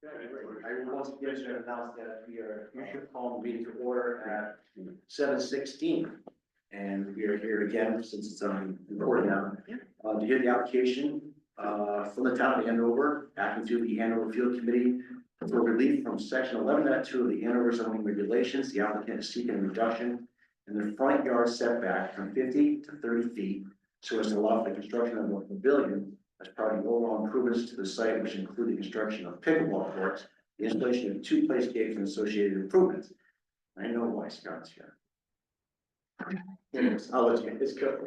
I will once again announce that we are, you should call the meeting to order at 7:16. And we are here again, since it's recording now, to hear the application from the town of Andover, acting to the Andover Field Committee for relief from section 11.2 of the Andover zoning regulations. The applicant is seeking a reduction in the front yard setback from 50 to 30 feet so as to allow for the construction of a pavilion as part of the overall improvements to the site, which include the construction of pickleball courts, the installation of 2 place gates and associated improvements. I know why Scott's here. Anyways, I'll let you get this go.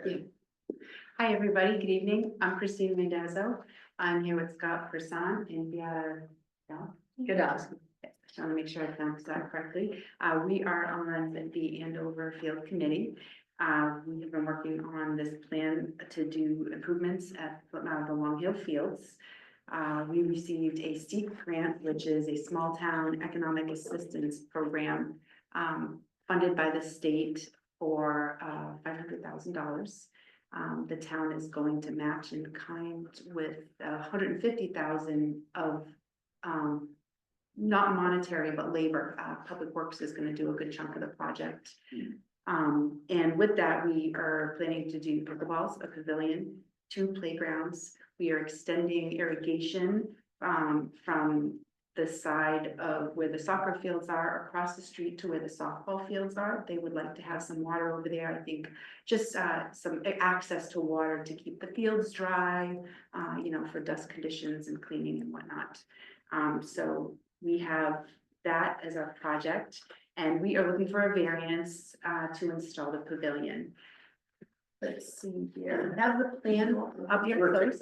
Hi, everybody. Good evening. I'm Christina Mendazzo. I'm here with Scott Person and Beata. Good. I just want to make sure I pronounced that correctly. We are on the Andover Field Committee. We have been working on this plan to do improvements at the Long Hill Fields. We received a STEEP grant, which is a small town economic assistance program funded by the state for $500,000. The town is going to match in kind with $150,000 of not monetary, but labor. Public Works is going to do a good chunk of the project. And with that, we are planning to do pickleballs, a pavilion, 2 playgrounds. We are extending irrigation from the side of where the soccer fields are across the street to where the softball fields are. They would like to have some water over there. I think just some access to water to keep the fields dry, for dust conditions and cleaning and whatnot. So we have that as our project. And we are looking for a variance to install the pavilion. Let's see here. Have the plan up here close.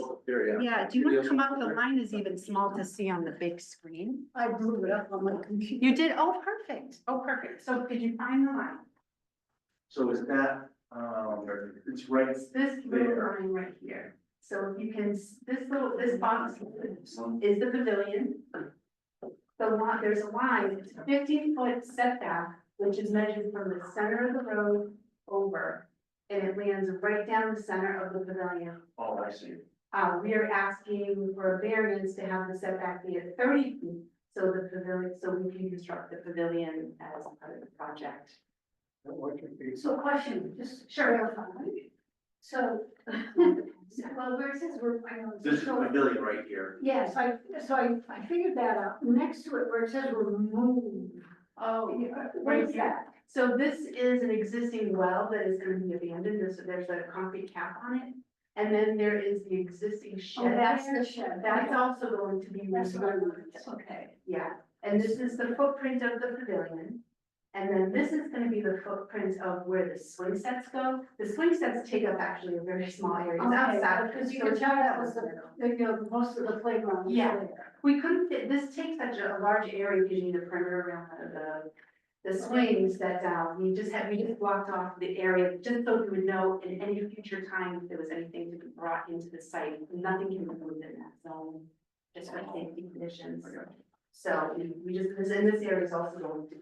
Yeah, do you want to come up? The line is even small to see on the big screen. I blew it up on my computer. You did? Oh, perfect. Oh, perfect. So could you find the line? So is that, it's right It's this little line right here. So if you can, this box is the pavilion. There's a line, it's a 50-foot setback, which is measured from the center of the road over, and it lands right down the center of the pavilion. Oh, I see. We are asking for a variance to have the setback be at 30 feet, so the pavilion, so we can construct the pavilion as part of the project. So question, just clarify. So, well, where it says we're, I know. This is the pavilion right here. Yes, I figured that out. Next to it where it says remove. Oh, What is that? So this is an existing well that is going to be abandoned. There's a concrete cap on it. And then there is the existing shed. Oh, that's there. the shed. That's also going to be That's what I removed. wanted. Okay. Yeah, and this is the footprint of the pavilion. And then this is gonna be the footprint of where the swing sets go. The swing sets take up actually a very small area. It's outside. Because you could tell that was most of the playground. was Yeah. there. We couldn't fit, this takes such a large area, because you need a perimeter around the swings that, we just blocked off the area, just so we would know in any future time if there was anything to be brought into the site. Nothing can be moved in that zone, just for safety conditions. So we just, this area is also going to be,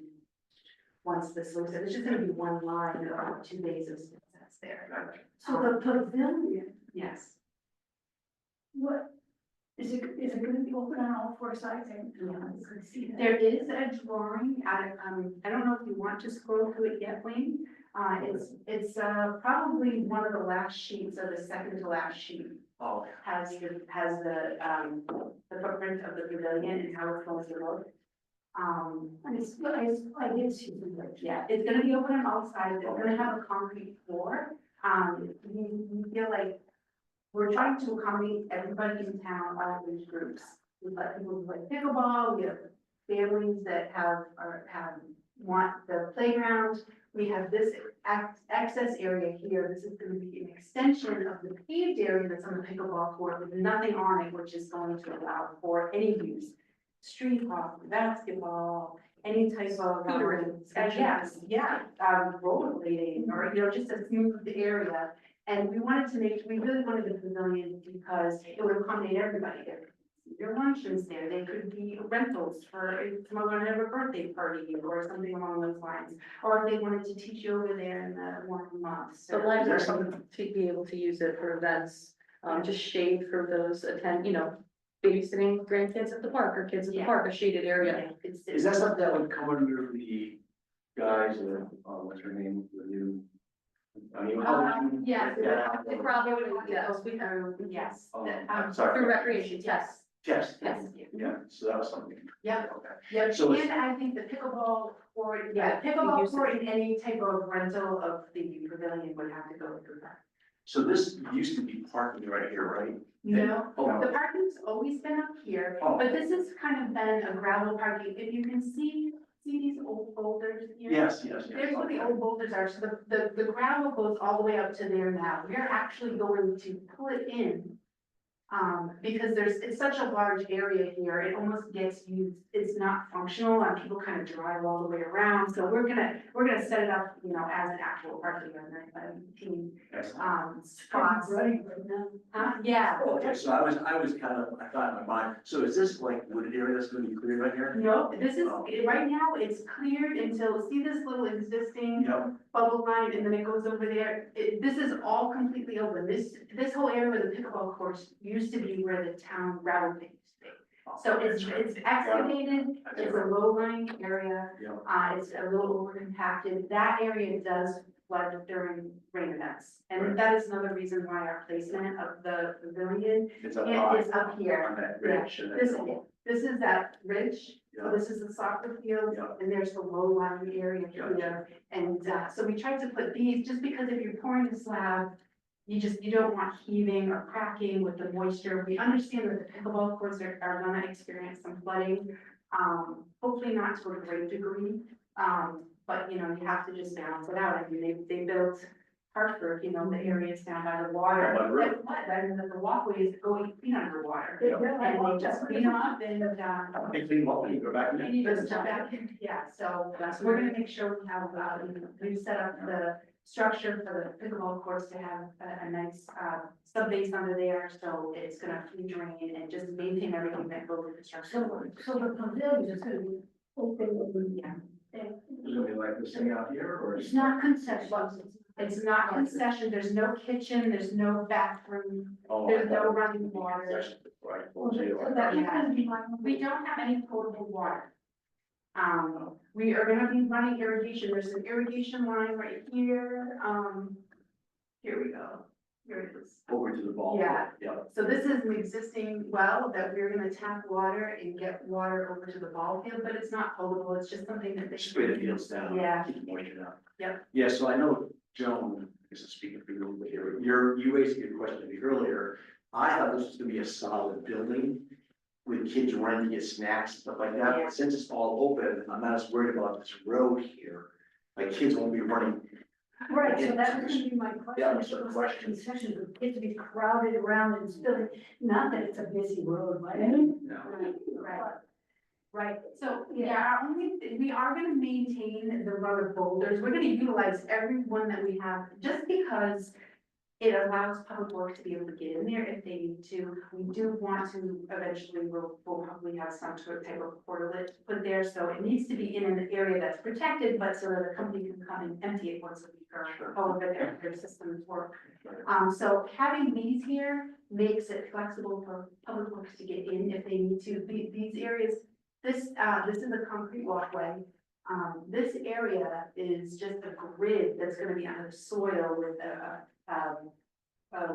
once the swing set, it's just gonna be one line of 2 bays of swing sets there. So the pavilion, Yes. what, is it gonna be open on all 4 sides? I could see that. There is a drawing, I don't know if you want to scroll through it yet, Wayne. It's probably one of the last sheets, or the second to last sheet, Oh, has the footprint of the pavilion and how it's going to look. I did see the. Yeah, it's gonna be open on all sides, it's gonna have a concrete floor. We feel like we're trying to accommodate everybody in town, all these groups. We've got people who play pickleball, we have families that want the playground. We have this access area here. This is gonna be an extension of the paved area that's on the pickleball court with nothing on it, which is going to allow for any use. Street hockey, basketball, any type of, rollerblading, or, just a smooth area. And we really wanted the pavilion because it would accommodate everybody. There could be your luncheons there, they could be rentals for if someone wanted to have a birthday party or something along those lines. Or if they wanted to teach yoga there in the warm months. The library to be able to use it for events, just shade for those babysitting grandkids at the park or kids at the park, a shaded area. Is that something that would come under the guys, what's her name, the new? I mean, how would you? Yes, break that out? it probably would, Yes, we have, yes. Oh, that, I'm sorry. through recreation, yes. Yes, Yes, yes, yeah, so that was something. yeah, Okay. yeah, So and it's- I think the pickleball court, Yeah, pickleball use it. court and any type of rental of the pavilion would have to go through that. So this used to be parking right here, right? No, Oh, the parking's always been up here, Oh. but this has kind of been a gravel parking, if you can see these old boulders here? yes, yes, yes. There's where the okay. old boulders are, so the gravel goes all the way up to there now, we're actually going to pull it in. Because it's such a large area here, it almost gets used, it's not functional, and people kind of drive all the way around, so we're gonna set it up, you know, as an actual parking team, Excellent. spots. Yeah. Okay, so I was kind of, I thought in my mind, so is this like wooded area that's gonna be cleared right here? No, this is, Oh. right now, it's cleared until, see this little existing Yep, bubble line, and then it goes over there, this is all completely open, this whole area where the pickleball course used to be where the town gravel pit used to be. So it's excavated, it's a low-lying area, yep, it's a little over compacted, that area does flood during rain events. Right. And that is another reason why our placement of the pavilion it's up is high. up here. On that ridge. and that This, hill. this is that ridge, so Yeah. this is the soccer field, Yeah. and there's the low-lying area Gotcha. here. And, so we tried to put these, just because if you're pouring a slab, you don't want heaving or cracking with the moisture. We understand that the pickleball courts are gonna experience some flooding. Hopefully not to a great degree, but you know, you have to just balance it out. I mean, they built Hartford, you know, the areas down by the water. Down by the river. That flood, I mean, the walkways go 8 feet underwater. Yeah. And they just clean them up and, Big thing, what, when you go back in? and you just jump back in, yeah, so we're gonna make sure we have, we've set up the structure for the pickleball courts to have a nice, sub base under there, so it's gonna free drain and just maintain everything that goes with the structure. So the pavilion is gonna be open, Yeah. Is it gonna be like this thing out here, or? it's not concessions. It's not concession, there's no kitchen, there's no bathroom, Oh, there's I no thought- running water. Right. So that is gonna be my. We don't have any potable water. We are gonna be running irrigation, there's an irrigation line right here, here we go, here it is. Over to the ball. Yeah. Yeah. So this is an existing well that we're gonna tap water and get water over to the ball field, but it's not potable, it's just something that they. Spray the fields down. Yeah. Keep the moisture down. Yep. Yeah, so I know, Joan, this is speaking for you a little bit here, you raised a good question to me earlier. I thought this was gonna be a solid building with kids running to get snacks, and stuff like that, Yeah. but since it's all open, I'm not as worried about this road here. Like, kids won't be running. Right, so that was gonna be my Yeah, question, that's if it the was like question. concessions, would get to be crowded around and still, not that it's a busy road, but. No. Right. Right, so, yeah, our only, we are gonna maintain the rubber boulders, we're gonna utilize every one that we have, just because it allows public works to be able to get in there if they need to. We do want to, eventually, we'll probably have some sort of type of portalet put there, so it needs to be in an area that's protected, but so that the company can come and empty it once a week or Sure. however their systems work. Right. So having these here makes it flexible for public works to get in if they need to. These areas, this is a concrete walkway. This area is just a grid that's gonna be under the soil with a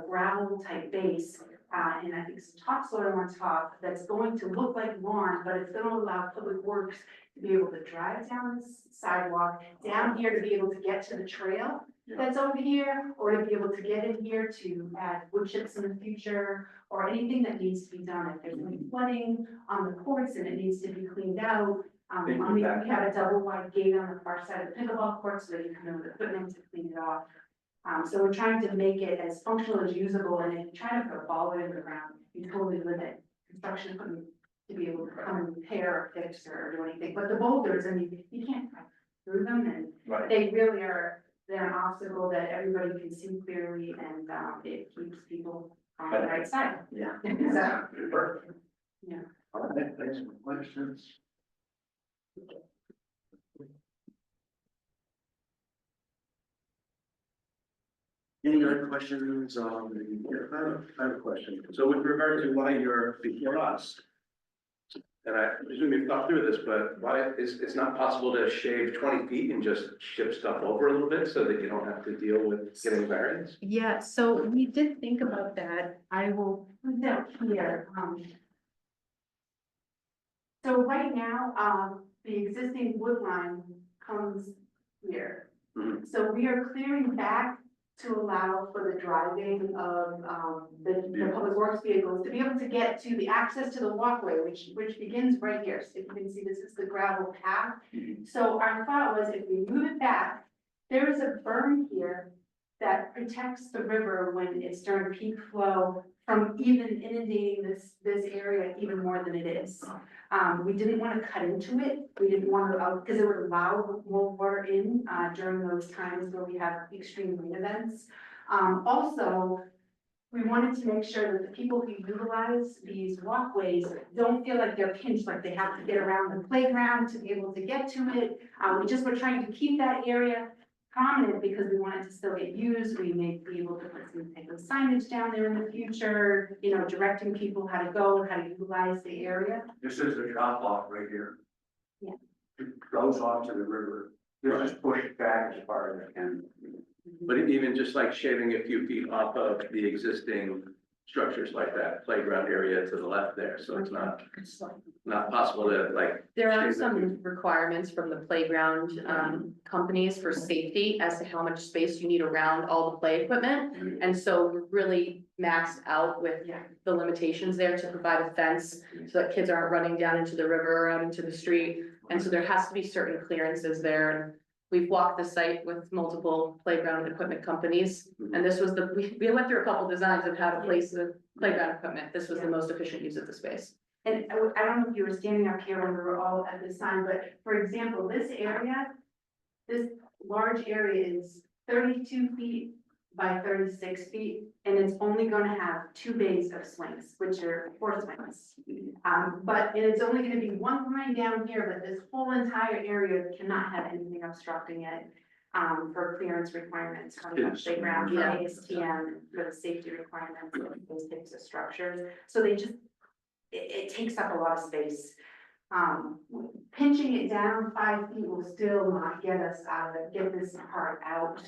gravel type base. And I think some topsoil on top that's going to look like lawn, but it's gonna allow public works to be able to drive down this sidewalk, down here to be able to get to the trail Yeah. that's over here, or to be able to get in here to add wood chips in the future, or anything that needs to be done. If there's any flooding on the courts and it needs to be cleaned out, They can we back have a double wide gate on the far side of the pickleball court so that you can move the equipment to clean it off. So we're trying to make it as functional as usable, and if you try to put a ball in the ground, you totally limit construction equipment to be able to come and repair or fix or do anything. But the boulders, I mean, you can't drive through them, and Right. they really are, they're an obstacle that everybody can see clearly, and it keeps people on the right side. Yeah. So, Perfect. Yeah. All right, thanks for the questions. Any other questions on I have a question. So with regard to why you're before us, and I presume you've thought through this, but why it's not possible to shave 20 feet and just ship stuff over a little bit so that you don't have to deal with getting variance? Yeah, so we did think about that. I will, No, here, so right now, the existing wood line comes here. Mhm. So we are clearing back to allow for the driving of, the public works vehicles to be able to get to the access to the walkway, which begins right here. So if you can see, this is the gravel path. So our thought was if we move it back, there is a berm here that protects the river when it's during peak flow from even inundating this area even more than it is. We didn't want to cut into it. We didn't want to, because it would allow more water in, during those times where we have extreme rain events. Also, we wanted to make sure that the people who utilize these walkways don't feel like they're pinched, like they have to get around the playground to be able to get to it. We just were trying to keep that area prominent because we want it to still get used. We may be able to put some type of signage down there in the future, you know, directing people how to go and how to utilize the area. This is the drop off right here. Yeah. It goes off to the river. This is pushed back as far as it can. But even just like shaving a few feet off of the existing structures like that playground area to the left there, so it's not possible to like. There are shave that some requirements from the playground, companies for safety as to how much space you need around all the play equipment. And so we're really maxed out with the limitations there to provide a fence so that kids aren't running down into the river or out into the street. And so there has to be certain clearances there. And we've walked the site with multiple playground equipment companies. And this was we went through a couple designs of how to place the playground equipment. This was the most efficient use of the space. And I don't know if you were standing up here when we were all at this time, but for example, this area, this large area is 32 feet by 36 feet, and it's only gonna have 2 bays of swings, which are 4 swings. But it's only gonna be one line down here, but this whole entire area cannot have anything obstructing it. For clearance requirements from the Yes. playground, for Yeah. ASTM, for the safety requirements, of those types of structures. So they just, it takes up a lot of space. Pinching it down 5 feet will still not get us out of it, get this part out.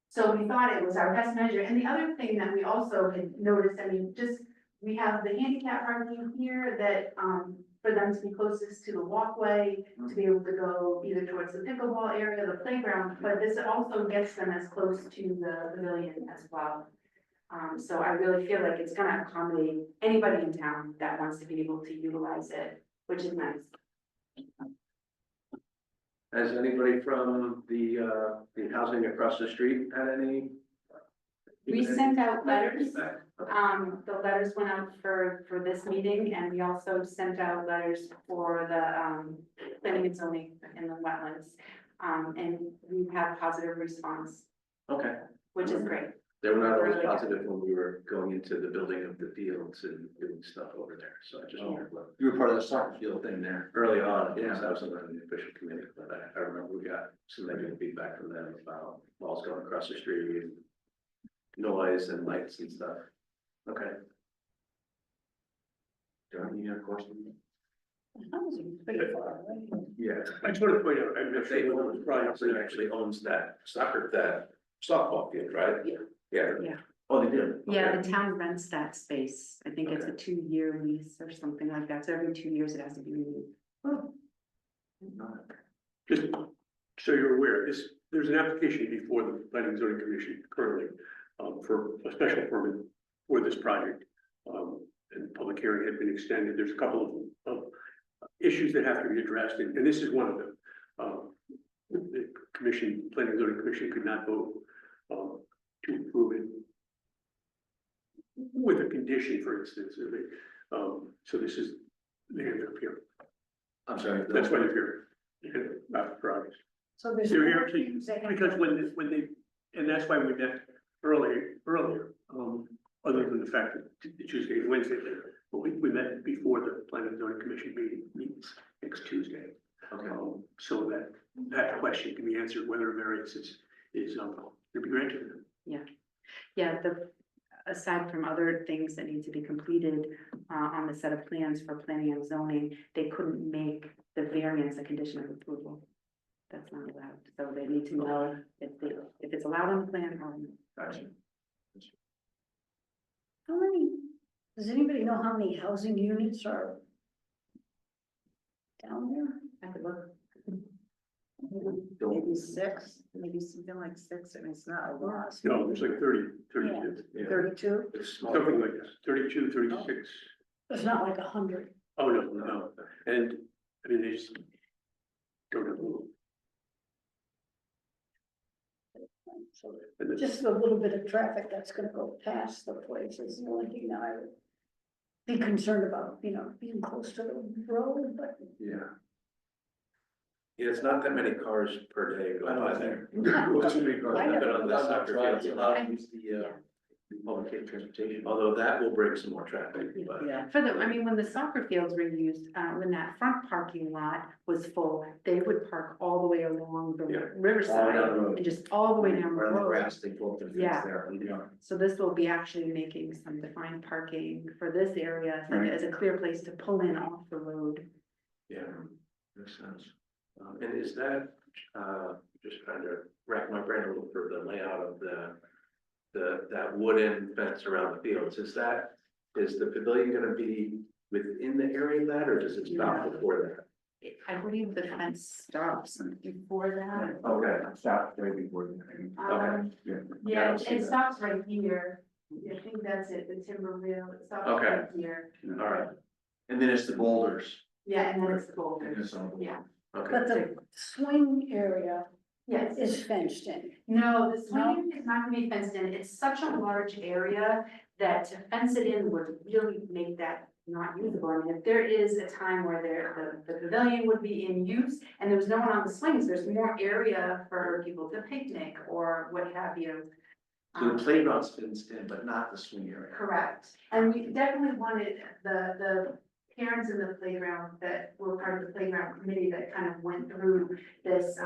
So we thought it was our best measure. And the other thing that we also had noticed, I mean, just, we have the handicap parking here that, for them to be closest to the walkway, to be able to go either towards the pickleball area, the playground, but this also gets them as close to the pavilion as well. So I really feel like it's gonna accommodate anybody in town that wants to be able to utilize it, which is nice. Has anybody from the housing across the street had any? We sent out letters. feedback? The letters went out for this meeting, and we also sent out letters for the planning and zoning in the wetlands. And we have positive response, Okay, which is great. they were not always Really? positive when we were going into the building of the fields and doing stuff over there, so I just wondered what. You were part of the soccer field thing there. Early on, yes, I wasn't on the official committee, but I remember we got some negative feedback from them about walls going across the street and noise and lights and stuff. Okay. Do you have any other questions? Yeah. I just want to point out, I'm not If they sure own, what was probably actually owns that softball field, right? Yeah. Yeah. Oh, they did? yeah, the town rents that space. I think it's a 2-year lease or something like that. So every 2 years it has to be renewed. Just so you're aware, there's an application before the Planning and Zoning Commission currently for a special permit for this project. And the public hearing had been extended. There's a couple of issues that have to be addressed, and this is one of them. The commission, Planning and Zoning Commission could not vote to approve it with a condition, for instance. So this is, they ended up here. I'm sorry. That's why they're here, about the progress. So there's. They're here because when they, and that's why we met earlier, other than the fact that Tuesday and Wednesday, but we met before the Planning and Zoning Commission meets next Tuesday. Okay. So that question can be answered whether variance is, it'd be great. Yeah, aside from other things that need to be completed, on the set of plans for planning and zoning, they couldn't make the variance a condition of approval. That's not allowed, so they need to know if it's allowed on the plan or. Gotcha. How many, does anybody know how many housing units are down there? I could look. Maybe six, Maybe something like 6, and it's not a lot. No, there's like 32, Yeah. 32? It's small. something like this, 32, 36. It's not like 100. Oh, no. And, I mean, they just go to the. So And then- just a little bit of traffic that's gonna go past the place is the only thing that I would be concerned about, being close to the road, but. Yeah. Yeah, it's not that many cars per day I go know by there. What's too many cars? I know. But on the soccer fields, Allowed to use the public transportation. although that will bring some more traffic, but. Yeah. When the soccer fields were used, when that front parking lot was full, they would park all the way along the Yeah. All down riverside the road. and just all the way down the Or on the road. grass, they pull up the fence Yeah. there, So this will be actually making some defined parking for this area as a clear place to pull in off the road. Yeah, makes sense. And is that, just trying to rack my brain a little for the layout of that wooden fence around the fields, is the pavilion gonna be within the area of that, or does it stop before that? I believe the fence stops before that. Okay, Stop right before the. Um, Yeah. yeah, I'll see it that. stops right here. I think that's it, the timber wheel, it stops Okay. right here. all right, And then it's the boulders. Yeah, and then it's the And boulders, it's on the- yeah, okay. But the swing area yes. is fenced in. No, the swing is not gonna be fenced in, it's such a large area that to fence it in would really make that not usable. I mean, if there is a time where the pavilion would be in use and there was no one on the swings, there's more area for people to picnic or what have you. So the playground's fenced in, but not the swing area. Correct, and we definitely wanted the parents in the playground that were part of the playground committee that kind of went through this,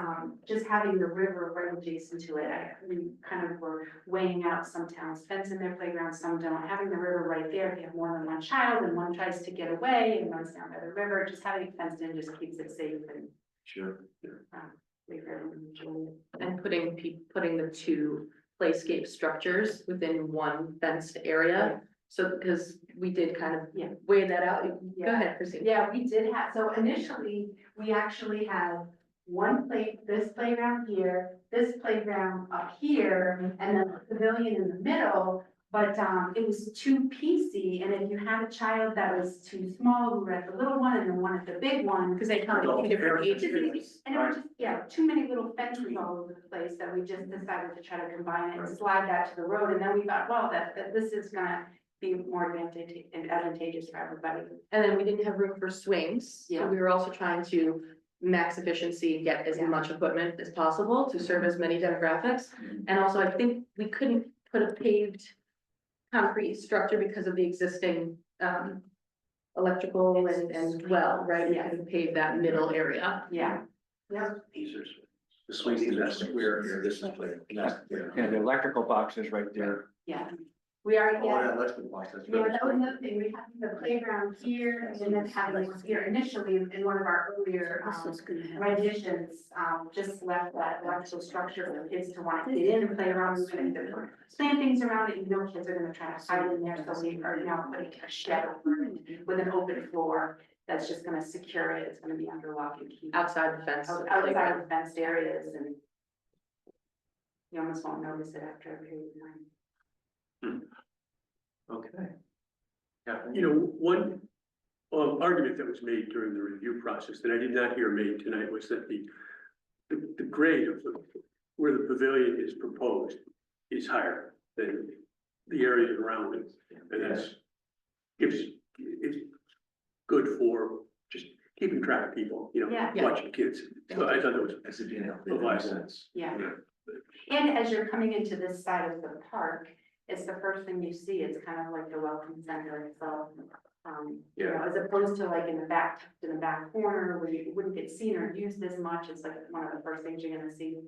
just having the river right adjacent to it. We kind of were weighing out, some towns fence in their playgrounds, some don't. Having the river right there, if you have more than one child and one tries to get away and runs down by the river, just having it fenced in just keeps it safe and, Sure. make everyone enjoy it. And putting the two playscape structures within one fenced area. So, because we did kind of Yeah. weigh that out. Go Yeah. ahead, Christine. Yeah, we did have, so initially, we actually had this playground here, this playground up here, and then the pavilion in the middle. But, it was too piecey, and if you had a child that was too small, who were at the little one and then one at the big one. Because they come in different age And groups. it was just, yeah, too many little fences all over the place that we just decided to try to combine it and slide that to the road. And then we thought, well, that this is gonna be more advantageous for everybody. And then we didn't have room for swings. So Yeah. we were also trying to max efficiency and get as Yeah. much equipment as possible to serve as many demographics. And also, I think we couldn't put a paved concrete structure because of the existing electrical and well, right? We Yeah. couldn't pave that middle area. Yeah. Yeah. These are, the swings in that square here, this is like, yeah. Yeah, the electrical box is right there. Yeah. We are, Oh, yeah. yeah, electrical box, that's Yeah, right. that was another thing, we had the playground here and then having one here initially in one of our earlier, This is gonna have. renditions, just left that electrical structure for kids to want to get in and play around, we kind of plant things around it, you know, kids are gonna try to hide in there, so we are now putting a shed over it with an open floor. That's just gonna secure it, it's gonna be under lock and key. Outside the fence. of the Outside playground. of the fenced areas and you almost won't notice it after a period of time. Okay. Yeah. One argument that was made during the review process that I did not hear made tonight was that the grade of where the pavilion is proposed is higher than the areas around it. And it's good for just keeping track of people, Yeah. watching kids. So I thought that was That's it, yeah. a viable. Yeah. And as you're coming into this side of the park, it's the first thing you see, it's kind of like the welcome center itself. As opposed to like in the back corner where you wouldn't get seen or used as much, it's like one of the first things you're gonna see.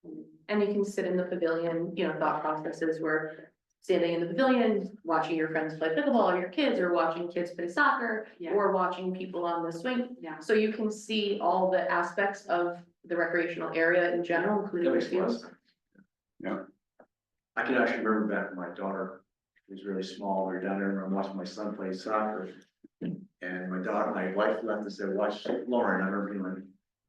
And you can sit in the pavilion, you know, thought processes where standing in the pavilion, watching your friends play pickleball, or your kids, or watching kids play soccer, Yeah. or watching people on the swing. Yeah. So you can see all the aspects of the recreational area in general, including That the makes a lot of fields. sense. I can actually remember back when my daughter was really small, we were down there and I'm watching my son play soccer. And my wife left and said, watch Lauren, I remember being like,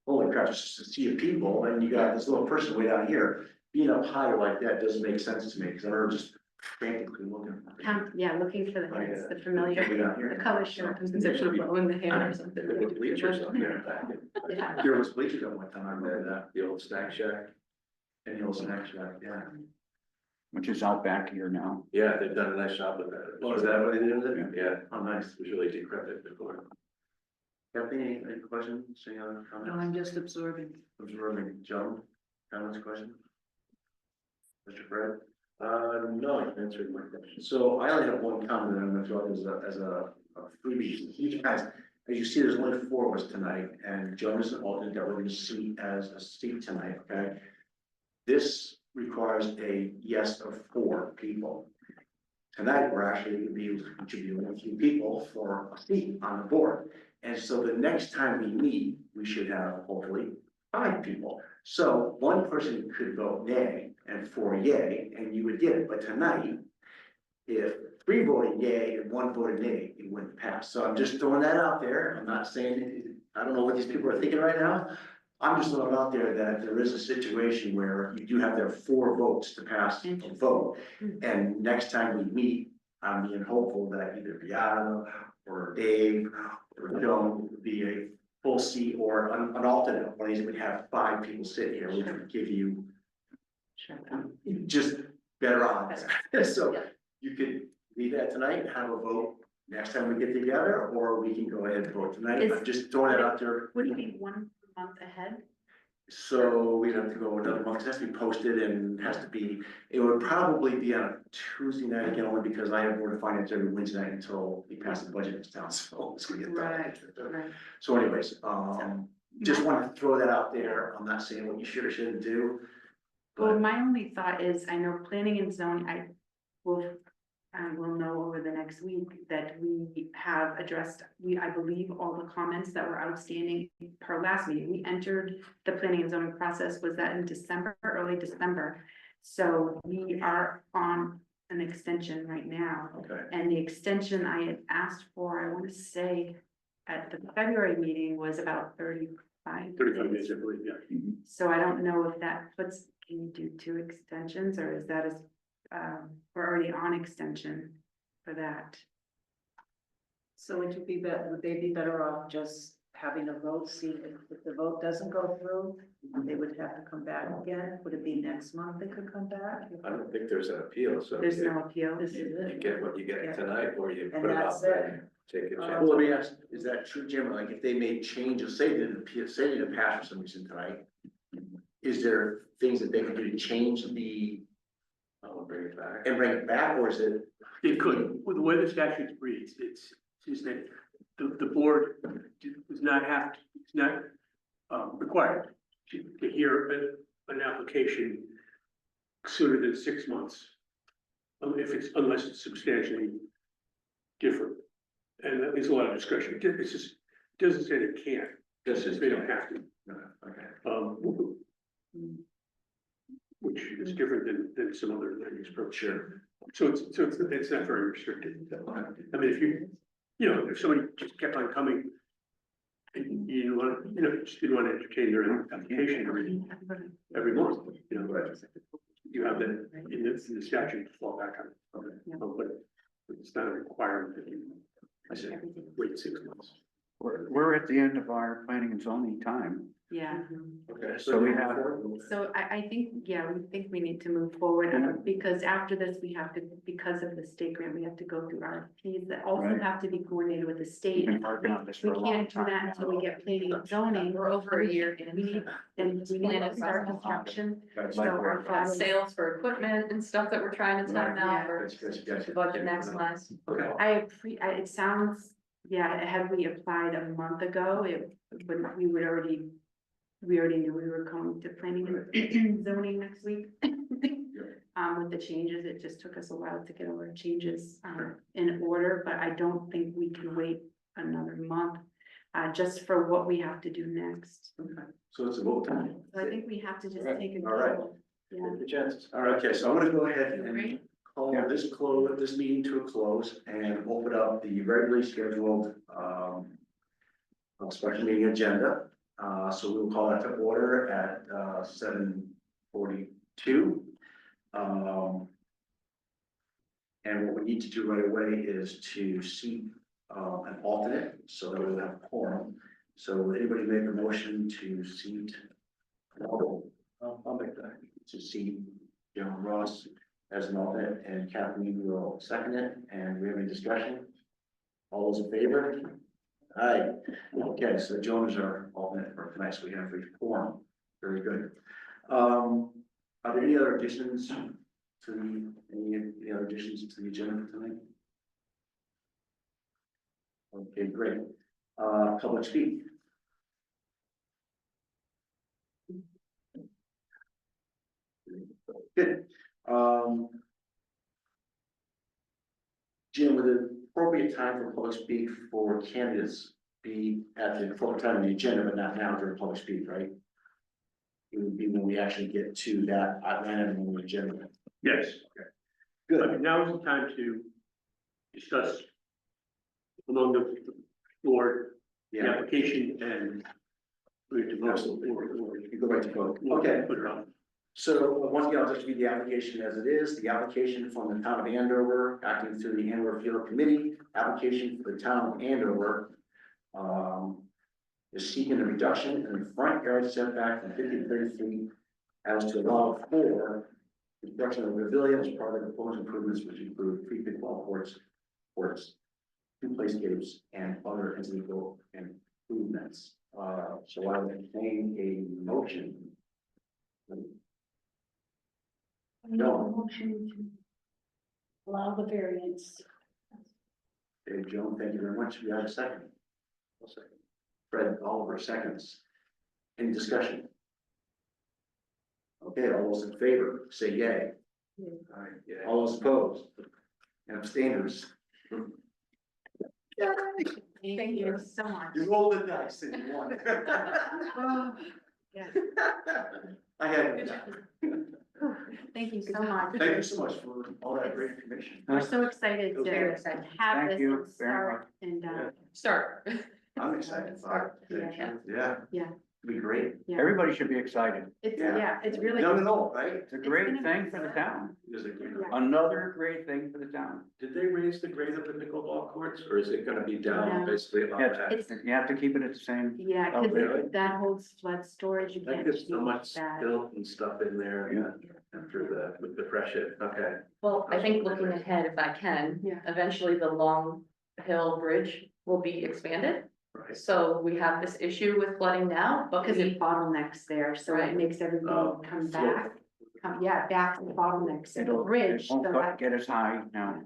holy crap, just to see a people, and you got this little person way down here. Being up higher like that doesn't make sense to me, because I remember just frantically looking. Yeah, looking for the heads, the familiar, Way down here. the color shirt, who's in the blow in the hair or something. There were bleachers up there back in. Yeah. There was bleachers at one time, I remember that, The old snack shack. and the old snack shack, yeah. Which is out back here now. Yeah, they've done a nice job with that. Oh, is that what they did with it? Yeah, Oh, nice. it was really decrepit before. Kathy, any questions, any other No, comments? I'm just absorbing. Observing, Joan, comments, questions? Mr. Fred? No, you answered my question. So I only have one comment that I'm gonna throw out as a freebie. You guys, as you see, there's only 4 of us tonight, and Joan is an alternate that we're gonna see as a seat tonight, okay? This requires a yes of 4 people. Tonight, we're actually gonna be able to contribute a few people for a seat on the board. And so the next time we meet, we should have hopefully 5 people. So 1 person could vote nay and 4 yay, and you would get it, but tonight, if 3 voted yay and 1 voted nay, it wouldn't pass. So I'm just throwing that out there. I'm not saying, I don't know what these people are thinking right now. I'm just throwing out there that there is a situation where you do have to have 4 votes to pass a vote. And next time we meet, I'm being hopeful that either Beata or Dave or Joan would be a full seat or an alternate. One of these would have 5 people sit here, which would give you Sure. just better odds. So you could leave that tonight, have a vote next time we get together, or we can go ahead and vote tonight. I'm just throwing it out there. Would it be 1 month ahead? So we'd have to go another month, 'cause it has to be posted and has to be, it would probably be on a Tuesday night again, only because I have board of finance every Wednesday night until we pass the budget in town, so it's gonna get done. Right. So anyways, just wanted to throw that out there. I'm not saying what you should or shouldn't do. Well, But my only thought is, I know planning and zoning, I will know over the next week that we have addressed, I believe, all the comments that were outstanding per last meeting. We entered the planning and zoning process, was that in December, early December? So we are on an extension right now. okay, And the extension I had asked for, I want to say, at the February meeting was about 35 35 days. days, I believe, yeah. So I don't know if that puts, can you do 2 extensions, or is that we're already on extension for that? So would they be better off just having a vote, see if the vote doesn't go through, they would have to come back again? Would it be next month they could come back? I don't think there's an appeal, so. There's no appeal. This is You it. get what you get tonight, or you And put it that's out there, take a well, chance. let me ask, is that true, Jim? Like, if they made changes, say they didn't appeal, say they didn't pass for some reason tonight, is there things that they could do to change the, I'll bring it back. and bring it back, or is it? It could, with the way the statute reads, it's that the board does not have, it's not required to hear an application sooner than 6 months. Unless it's substantially different. And that leaves a lot of discretion. It's just, doesn't say they can't, This they don't have to. No, okay, Which is different than some other land use approach. sure. So it's not very restricted. I mean, if somebody just kept on coming and you didn't want, you just didn't want to entertain their application every month, you have that in the statute to fall back on. But it's not a requirement that you wait 6 months. We're at the end of our planning and zoning time. Yeah, Okay, So we have- so I think, we think we need to move forward, because after this, we have to, because of the state grant, we have to go through RFPs that also Right. have to be coordinated with the We've state. been working on this We for a long can't do time. that until we get planning and zoning. We're over a year We in. need, and we need to start construction, That's so like, our Got thought is- sales for equipment and stuff that we're trying to time out for gotcha. budget maximize. Okay, it sounds, had we applied a month ago, we would already we already knew we were going to planning and zoning next week. With the changes, it just took us a while to get all our changes, in order, but I don't think we can wait another month, just for what we have to do next. So it's a vote time. So I think we have to just Alright, take a alright. vote. Yeah. Take the chances. All right, okay, so I'm gonna go ahead and Great. call this meeting to a close and open up the regularly scheduled, special meeting agenda. So we'll call that to order at, 7:42. And what we need to do right away is to seat, an alternate, so that we'll have a quorum. So would anybody make a motion to seat? I'll make that, to seat Joan Ross as an alternate, and Kathleen will second it, and we have any discussion? All those in favor? Aye. Okay, so Joan is our alternate for tonight, so we have a quorum. Very good. Are there any other additions to any other additions to the agenda for tonight? Okay, great. Public speak. Good. Jim, would the appropriate time for public speak for candidates be at the appropriate time on the agenda, but not now during public speak, right? It would be when we actually get to that item on the agenda. Yes. I Good. mean, now is the time to discuss among the board, the Yeah. application and. We have to vote, Absolutely. or You go right to vote. we'll Okay. put it on. So once again, I'll just read the application as it is. The application from the town of Andover, acting through the Andover Field Committee, application for the town of Andover. Is seeking a reduction in the front yard setback from 50 to 30 feet as to allow for construction of a pavilion as part of the proposed improvements, which include 3 pickleball courts, 2 playscapes, and other incidental improvements. So I would entertain a motion. No. Motion to allow the variance. Dave Jones, thank you very much. We have a second. I'll second. Fred Oliver seconds. Any discussion? Okay, all those in favor, say yay. All right, yeah. All those opposed? And abstainers? Thank you so much. You rolled the dice and you won. Yeah. I had. Thank you so much. Thank you so much for all that great information. We're so excited to Very excited. have Thank this you and very start and, Start. I'm excited. Yeah. Yeah. Yeah. It'll be great. Everybody should be excited. It's, Yeah. yeah, it's really. Young and old, right? It's a great gonna be thing for the town. It is a great. Yeah. Another great thing for the town. Did they raise the grade of the pickleball courts, or is it gonna be down No. basically on Yeah, that? It's, You have to keep it at the same. yeah, Oh, really? cause that holds flood storage, you That can't gets so change much that. spilt and stuff in there after with the freshet, okay. Well, I think looking ahead, if I can, Yeah. eventually the Long Hill Bridge will be expanded. Right. So we have this issue with flooding now, but Because we, it bottlenecks there, so Right. it makes everything Oh, come flow. back. Yeah, back to the bottlenecks of the It bridge, so won't that, get as high now.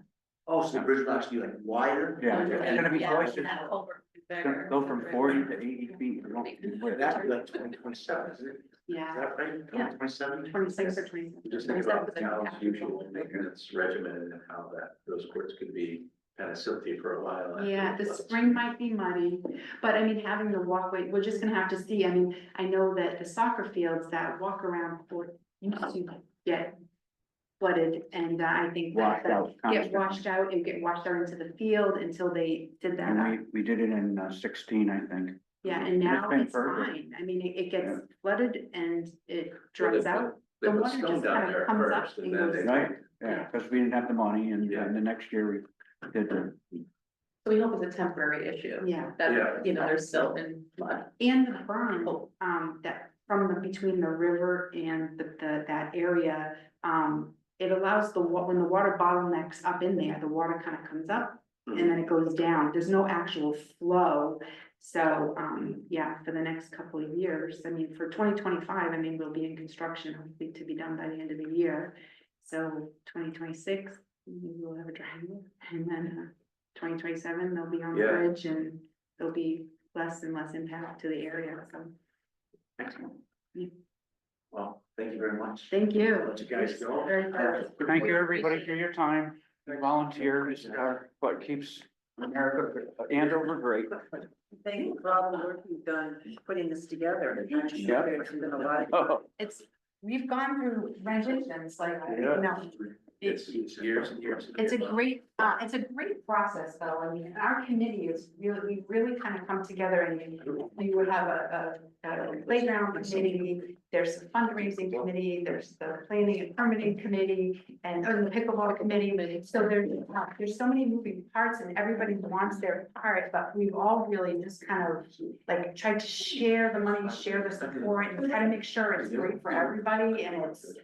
Oh, so the bridge will actually be like wider? Yeah, it's gonna be Yeah, twice, that it's culvert is gonna bigger. go from 40 to 80 feet. It won't be Well, width. that's like 2027, isn't it? Is yeah, that right? Yeah. 2027? 26 or 27. Just think about the town's usual maintenance regimen and how those courts could be kind of silty for a while. after Yeah, the floods. spring might be muddy, but I mean, having the walkway, we're just gonna have to see, I mean, I know that the soccer fields, that walk around court used to get flooded, and I think that, Washed out get constantly. washed out and get washed out into the field until they did that. And we did it in 16, I think. Yeah, and And it's now been it's perfect. fine, I mean, it gets Yeah. flooded and it Well, dries they out. put- They The put water stone just down kinda there comes up first and and then goes they. Right, Yeah. yeah, because we didn't have the money and Yeah. the next year we did the. So we hope it's a temporary issue. Yeah. That, Yeah. you know, there's silt and mud. And the berm, that from between the river and that area, it allows when the water bottlenecks up in there, the water kind of comes up and then it goes down. There's no actual flow. So, yeah, for the next couple of years, I mean, for 2025, I mean, we'll be in construction, hopefully to be done by the end of the year. So 2026, we'll have a dry year, and then 2027, they'll be on the Yeah. bridge and there'll be less and less impact to the area, so. Excellent. Well, thank you very much. Thank you. Let you guys go. Very thorough. Thank you, everybody, for your time. Volunteers are what keeps America and over great. Thank you for all the work you've done putting this together. Yeah. There's been a lot. Oh, We've gone through renditions, like, you know, It's years and years. it's a great process, though. I mean, our committee is really, we really kind of come together and you would have a playground committee, there's the fundraising committee, there's the planning and permitting committee, and the pickleball committee. So there's so many moving parts and everybody wants their part, but we've all really just kind of like tried to share the money, share the support, and try to make sure it's great for everybody, and it's,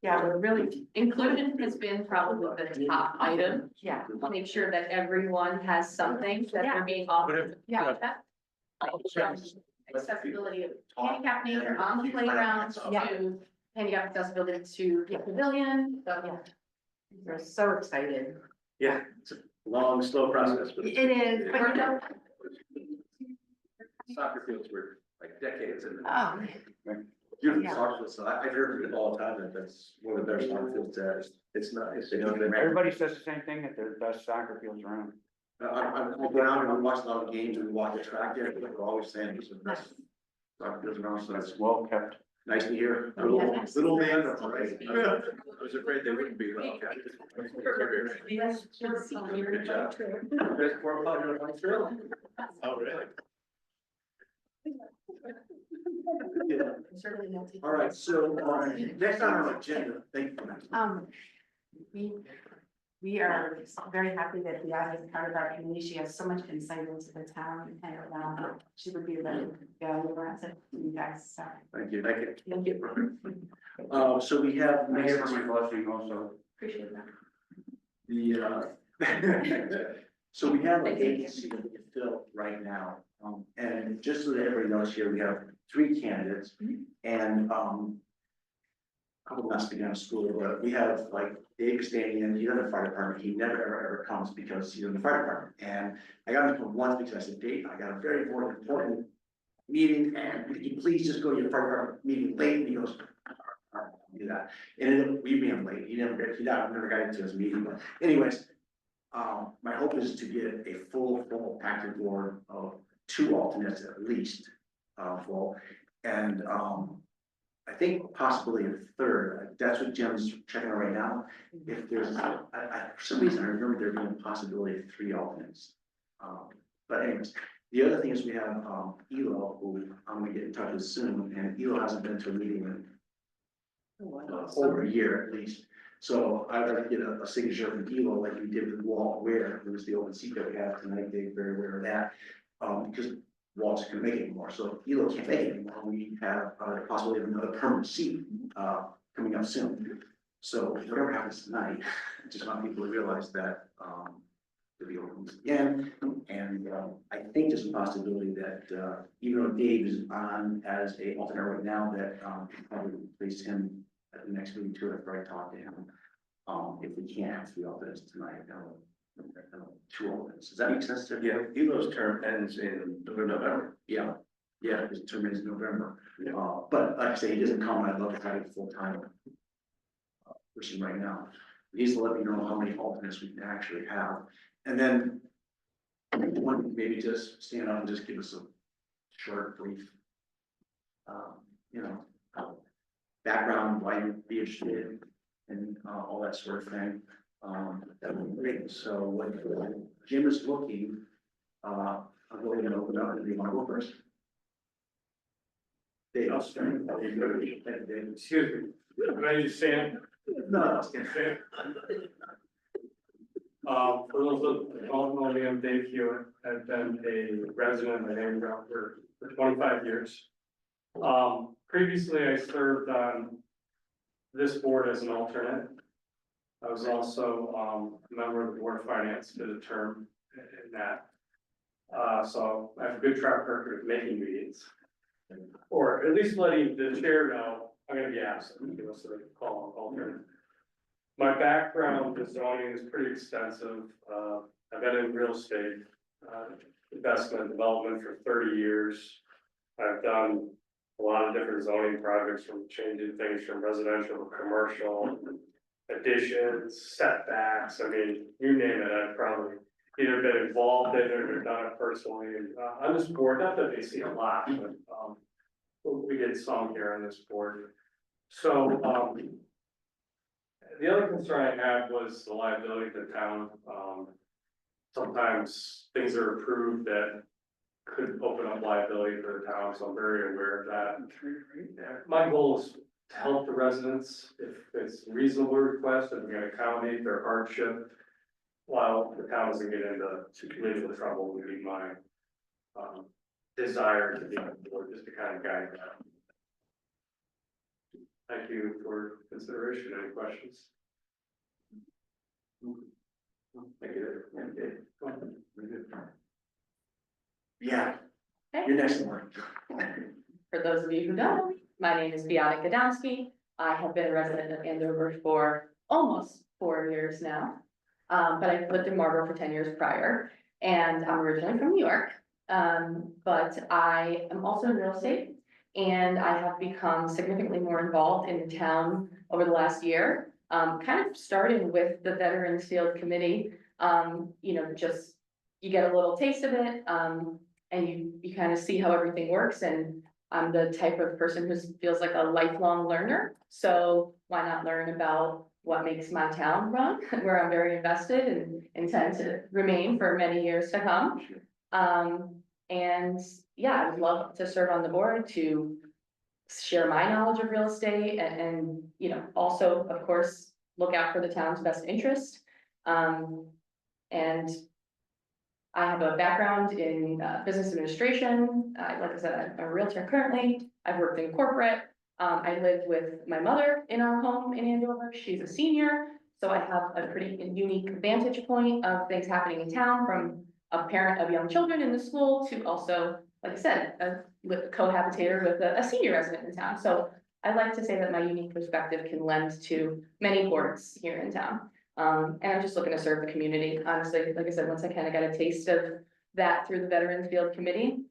yeah, we're really, Inclusion has been probably the top item. yeah. Make sure that everyone has something that they're being offered. Yeah. Accessibility of handicap nature on the playground, Yeah. to handicap accessibility to the pavilion, so yeah. We're so excited. Yeah, it's a long, slow process, but. It is, but you know, Soccer fields were like decades in. oh, Beautiful Yeah. soccer field, so I've heard it all the time, that that's one of the better soccer fields, it's not, it's, you know, everybody says the same thing, that they're the best soccer fields around. I've been out and we watched a lot of games and we walked the track there, but we're always saying it's the best soccer fields around, so that's Well kept. nice to hear. Little man, but all right. I was afraid they wouldn't be well kept. Good job. Best four player on the field. Oh, really? All right, so, next on our agenda, thank you. we are very happy that Bea is part of our community. She has so much insight into the town, and she would be a very valuable asset to you guys, so. Thank you, thank you. Thank you. So we have. I give her my blessing also. Appreciate that. The, so we have a vacancy that we can fill right now, and just so that everybody knows here, we have 3 candidates, and, a couple must be down to school, but we have like Dave standing in, he's in the fire department, he never ever comes because he's in the fire department, and I got him to come once because I said, Dave, I got a very important meeting, and could you please just go to your fire department meeting late, and he goes, "All right, I'll do that," and it ended up we being late, he never got into his meeting, but anyways, my hope is to get a full active board of 2 alternates at least, full, and, I think possibly a 3rd, that's what Jim's checking out right now. If there's, for some reason, I remember there being a possibility of 3 alternates. But anyways, the other thing is we have, Elo, who I'm gonna get in touch with soon, and Elo hasn't been to a meeting in over a year at least. So I'd like to get a signature from Elo like we did with Walt Ware, who was the open seat that we have tonight, they're very aware of that. Because Walt's gonna make it anymore, so if Elo can't make it anymore, we have the possibility of another permanent seat, coming up soon. So whatever happens tonight, I just want people to realize that, to be open again, and, I think there's a possibility that, even though Dave is on as a alternate right now, that, we'll probably replace him at the next meeting too, after I talk to him. If we can't have 3 alternates tonight, 2 alternates, does that make sense to Yeah, you? Elo's term ends in November. Yeah, his term is November, but like I say, he doesn't come, I'd love to have it full-time. Person right now, he's let me know how many alternates we can actually have, and then. One, maybe just stand up and just give us a short, brief. Background, why you'd be interested in, all that sort of thing. That would be great, so what Jim is looking, I'll go ahead and open up, and you want to go first? Dave. Excuse me, can I just say, No, for those that don't know me, I'm Dave Hewitt. I've been a resident of Amberville for 25 years. Previously, I served on this board as an alternate. I was also, a member of the Board of Finance, did a term in that. So I have a good track record of making meetings. Or at least letting the chair know I'm gonna be absent, you know, so they can call an alternate. My background in zoning is pretty extensive. I've been in real estate, investment development for 30 years. I've done a lot of different zoning projects, from changing things from residential to commercial, additions, setbacks, I mean, you name it, I've probably either been involved in it or done it personally, on this board, not that they see a lot, but, we did some here on this board. So, the other concern I had was the liability of the town. Sometimes things are approved that could open up liability for the town, so I'm very aware of that. My goal is to help the residents, if it's a reasonable request, and we're gonna accommodate their hardship, while the town doesn't get into legal trouble, would be my desire to be on board, just to kind of guide that. Thank you for consideration. Any questions? Thank you. Yeah, Okay. you're next in line. For those of you who don't know me, my name is Bianca Gadowski. I have been a resident of Andover for almost 4 years now. But I've lived in Marlboro for 10 years prior, and I'm originally from New York. But I am also in real estate, and I have become significantly more involved in the town over the last year. Kind of starting with the Veterans Field Committee, you know, just, you get a little taste of it, and you kind of see how everything works, and I'm the type of person who feels like a lifelong learner, so why not learn about what makes my town run, where I'm very invested and intend to remain for many years to come. And yeah, I would love to serve on the board to share my knowledge of real estate and, you know, also, of course, look out for the town's best interest. And I have a background in business administration. Like I said, I'm a realtor currently. I've worked in corporate. I live with my mother in our home in Andover. She's a senior, so I have a pretty unique vantage point of things happening in town, from a parent of young children in the school to also, like I said, a cohabitator with a senior resident in town. So I like to say that my unique perspective can lend to many boards here in town. And I'm just looking to serve the community. Honestly, like I said, once I kind of got a taste of that through the Veterans Field Committee,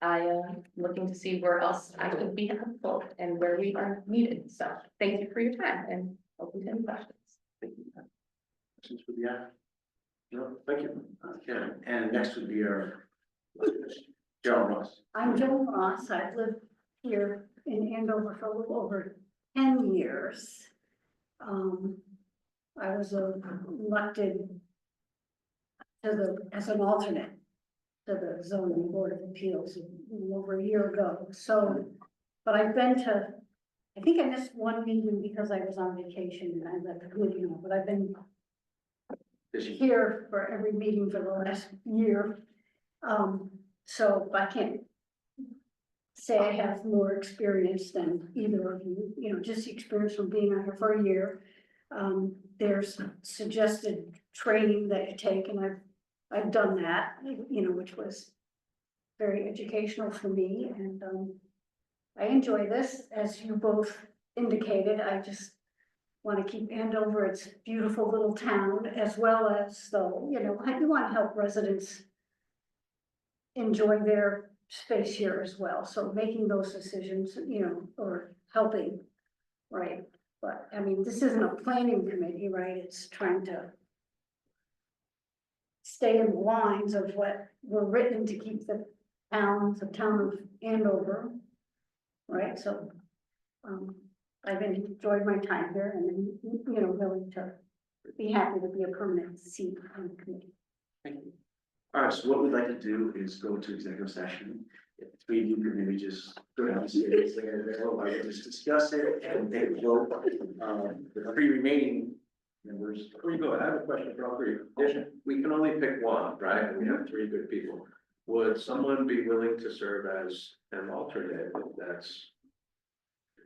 I am looking to see where else I could be helpful and where we are needed. So thank you for your time and open to any questions. Thank you. Questions for the app? No, thank you. Okay, and next would be our Joan Ross. I'm Joan Ross. I've lived here in Andover for a little over 10 years. I was elected as an alternate to the zoning board of appeals a little over a year ago. So, but I've been to, I think I missed one meeting because I was on vacation and I let the committee know, but I've been here for every meeting for the last year. So I can't say I have more experience than either of you, you know, just the experience from being on here for a year. There's suggested training that you take, and I've done that, you know, which was very educational for me, and I enjoy this, as you both indicated. I just want to keep Andover its beautiful little town, as well as, though, you know, I do want to help residents enjoy their space here as well. So making those decisions, you know, or helping, right? But I mean, this isn't a planning committee, right? It's trying to stay in the lines of what were written to keep the town of Andover, right? So, I've enjoyed my time here, and, you know, willing to be happy to be a permanent seat on the committee. Thank you. All right, so what we'd like to do is go to executive session. If three of you could maybe just go down seriously and just discuss it and take a vote. The three remaining members. Before you go, I have a question for all three. We can only pick one, right? And we have three good people. Would someone be willing to serve as an alternate if that's?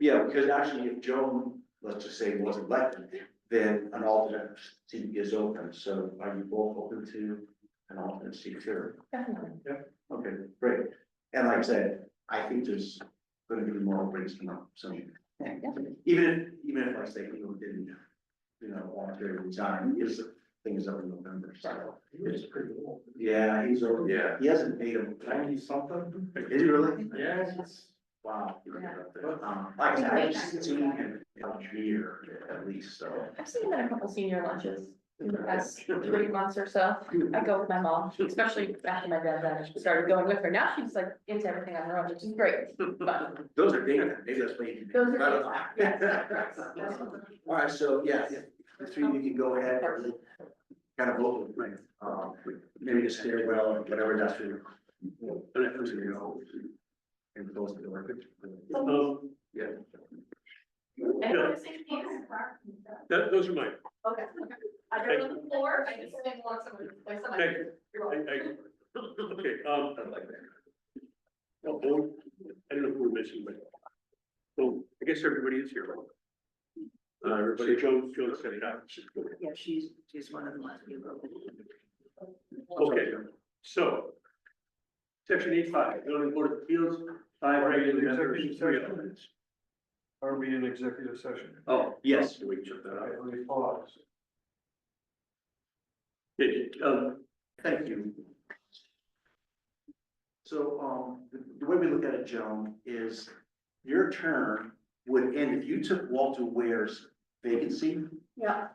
Yeah, because actually, if Joan, let's just say, wasn't elected, then an alternate seat is open. So are you both open to an alternate seat too? Definitely. Okay, great. And like I said, I think there's gonna be more openings come up, so. Even if like say people didn't, you know, want to resign, his thing is up in November, so. It's pretty cool. Yeah, he's over, Yeah. he hasn't made him, 90 something? is he really? Yeah, it's Wow. Yeah. Like I said, I've seen him a year at least, so. I've seen him at a couple senior lunches in the past 3 months or so. I go with my mom, especially after my dad died, she started going with her. Now she's like into everything on her own, which is great. But Those are data, maybe that's what you. Those are I don't know. yes. All right, so yeah, the three of you can go ahead or kind of vote, right? Maybe the stairwell or whatever that's for you. And close the door. Yeah. Anyone want to say anything? Those are mine. Okay. I don't know the floor, I just didn't want someone to play somebody. Thank you. You're welcome. Okay, I like that. well, I don't know who we're missing, but. Well, I guess everybody is here. Everybody, Joan set it up. Yeah, she's one of the ones you wrote. Okay, so. Section 8.5, zoning board of appeals, 5 regular members, 3 alternates. Are we in executive session? Oh, yes. We can check that out. Let me pause. Okay, Thank you. So, the way we look at it, Joan, is your term would end, if you took Walter Ware's vacancy, Yeah,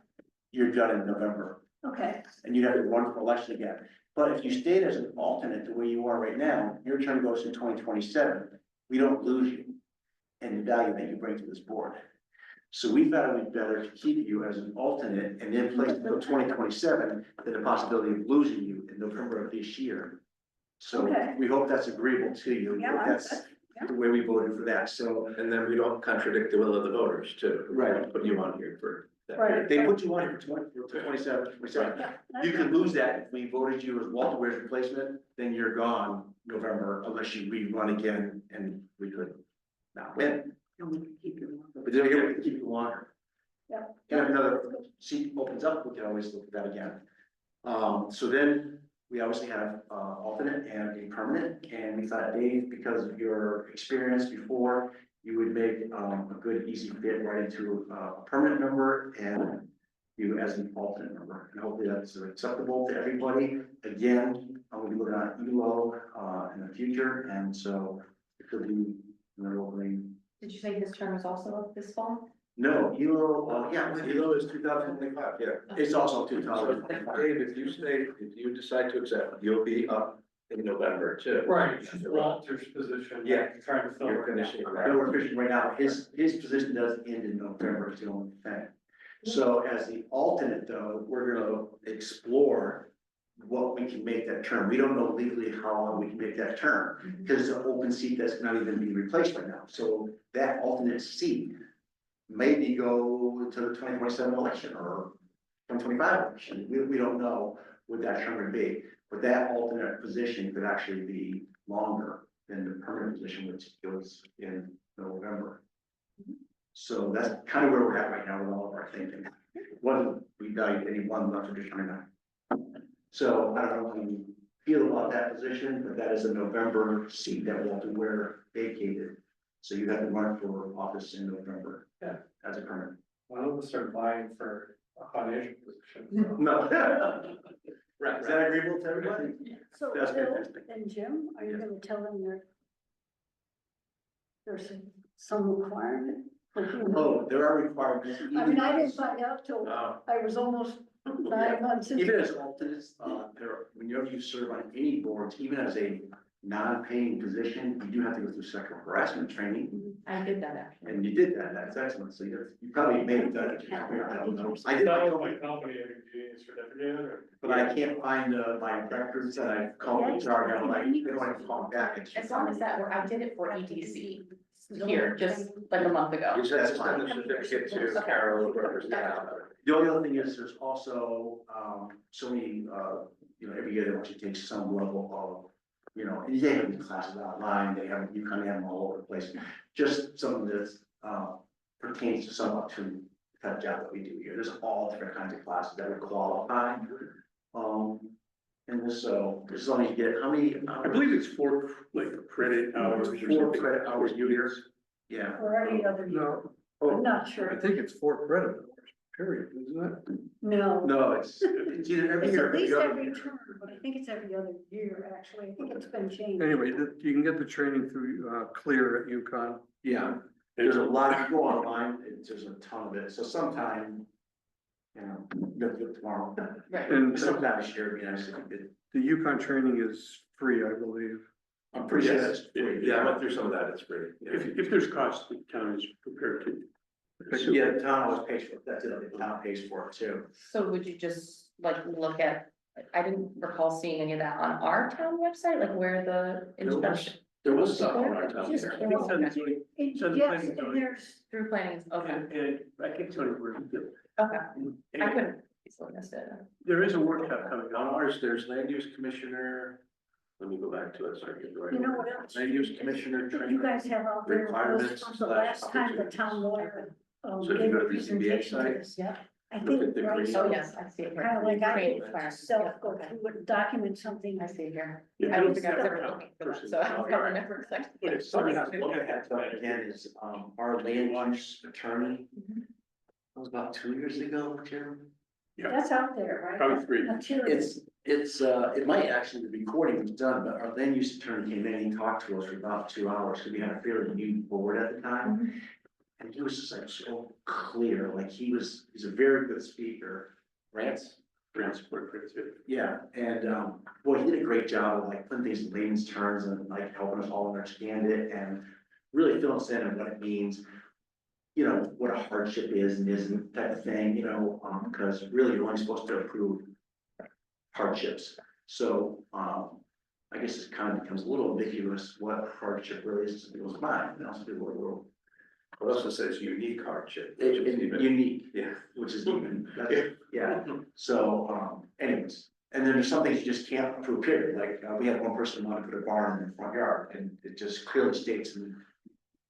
you're done in November, okay, and you'd have to run for election again. But if you stayed as an alternate the way you are right now, your term goes to 2027. We don't lose you in the value that you bring to this board. So we thought it would be better to keep you as an alternate and then place until 2027 than the possibility of losing you in November of this year. So Okay. we hope that's agreeable to you, Yeah, but that's yeah. the way we voted for that. So, And then we don't contradict the will of the voters too. Right. Put you on here for that. Right. they put you on here for 27. yeah. You could lose that if we voted you as Walter Ware's replacement, then you're gone November unless you rerun again and we could not win. And we can keep you. But then we can keep you longer. Yeah. And if another seat opens up, we can always look at that again. So then we obviously have alternate and a permanent, and we thought Dave, because of your experience before, you would make a good, easy fit right into a permanent member and you as an alternate member. And hopefully that's acceptable to everybody. Again, I'm gonna be looking at ELO in the future, and so it could be another opening. Did you say his term is also up this fall? No, ELO, yeah, ELO is 2025, yeah. it's also So 2000. Dave, if you stay, if you decide to accept, you'll be up in November too. Right, Walter's position. Yeah. Trying to fill. You're right now. finishing. Bill, we're fishing right now, his position does end in November, is the only thing. So as the alternate though, we're gonna explore what we can make that term. We don't know legally how long we can make that term, because it's an open seat that's not even being replaced right now. So that alternate seat maybe go to the 2027 election or 2025 election. We don't know what that term would be, but that alternate position could actually be longer than the permanent position, which goes in November. So that's kind of where we're at right now with all of our thinking. Wasn't we value any one left to determine that. So I don't know how you feel about that position, but that is a November seat that Walter Ware vacated. So you have to run for office in November. Yeah. As a permanent. Why don't we start vying for a financial position? So, No. Right, is that agreeable to everybody? So That's Bill fantastic. and Jim, are you Yeah. gonna tell them that there's some requirement? for who- Oh, there are requirements. I mean, I didn't find out till Uh, I was almost 9 months into. Even as alternates, whenever you serve on any boards, even as a non-paying position, you do have to go through sexual harassment training. I did that actually. And you did that, that's excellent, so you probably may have done it, I don't know. I did, that was my company, getting a certificate or? but I can't find my records, and I called HR, and I'm like, they don't want to call me back. I just- As long as that were, I did it for EDC here, just like a month ago. You just send the certificate to Carol or whoever's down. The only other thing is, there's also, so many, every year they want you to take some level of, and they have these classes online, you kind of have them all over the place. Just something that's, pertains to somewhat to the kind of job that we do here. There's all different kinds of classes that would qualify. And so, as long as you get, how many? I believe it's 4 credit hours. or 4 something. credit hours a year. Yeah. Or any other year, No, I'm not sure. think it's 4 credit. period, isn't it? No, No, it's either every it's year. at least or every term, but I think it's every other year, actually. I think it's been changed. Anyway, you can get the training through, Clear at UConn. Yeah, there's a lot, if you go online, there's a ton of it, so sometime, you know, you'll do it tomorrow. Right. And Sometime this year, you know, the UConn training is free, I believe. I'm pretty sure Yes, that's free. yeah, I went through some of that, it's free. Yeah. If there's cost, the town is prepared to. Yeah, the town always pays for it, that's it, the town pays for it too. So would you just like look at, I didn't recall seeing any of that on our town website, like where the instruction There was some on our town Just- here. I think it's on the- Yes, So the planning and board- there's, through planning, is- okay, And I think Tony, okay, I couldn't easily missed it. there is a workshop coming On on. ours, there's land use commissioner, let me go back to it, so I get the right. you know word. what else? Land use commissioner that you training. guys have out there, was Requirements from the slash last time the opportunities. town lawyer. So if you gave go a to the ZBA presentation to site, this. Yeah, I look think, at the right, green- Oh, yes, I see it here. kind of like I Training did requirements, myself, yeah, go okay. through it, document something. I see it here. Yeah, I I don't don't think I was think ever that looking for that, person- so I Oh, probably yeah. never expected. But it's Something something I have to look at though, again is, our land use attorney. That was about 2 years ago, Jim. That's out there, right? Probably 3. Material. It might actually, the recording was done, but our land use attorney came in and he talked to us for about 2 hours, because we had a fairly new board at the time. And he was just like so clear, like he's a very good speaker. Rants? Yeah, and, boy, he did a great job of like putting things in layman's terms and like helping us all understand it and really filling us in on what it means. You know, what a hardship is and isn't type of thing, you know, because really you're only supposed to approve hardships. So, I guess it kind of becomes a little ambiguous what hardship really is to people's mind, and also people will. It also says unique hardship. Unique, Yeah. which is even, yeah, so, anyways. And then there's some things you just can't approve, period, like, we had one person want to put a barn in the front yard, and it just clearly states, and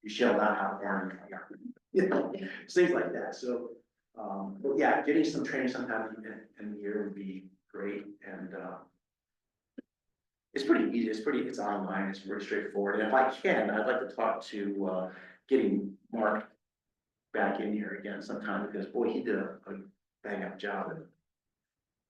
you shall not have a barn in the front yard. You know, things like that, so, but yeah, getting some training sometime in the year would be great, and, it's pretty easy, it's online, it's pretty straightforward, and if I can, I'd like to talk to, getting Mark back in here again sometime, because boy, he did a bang up job. And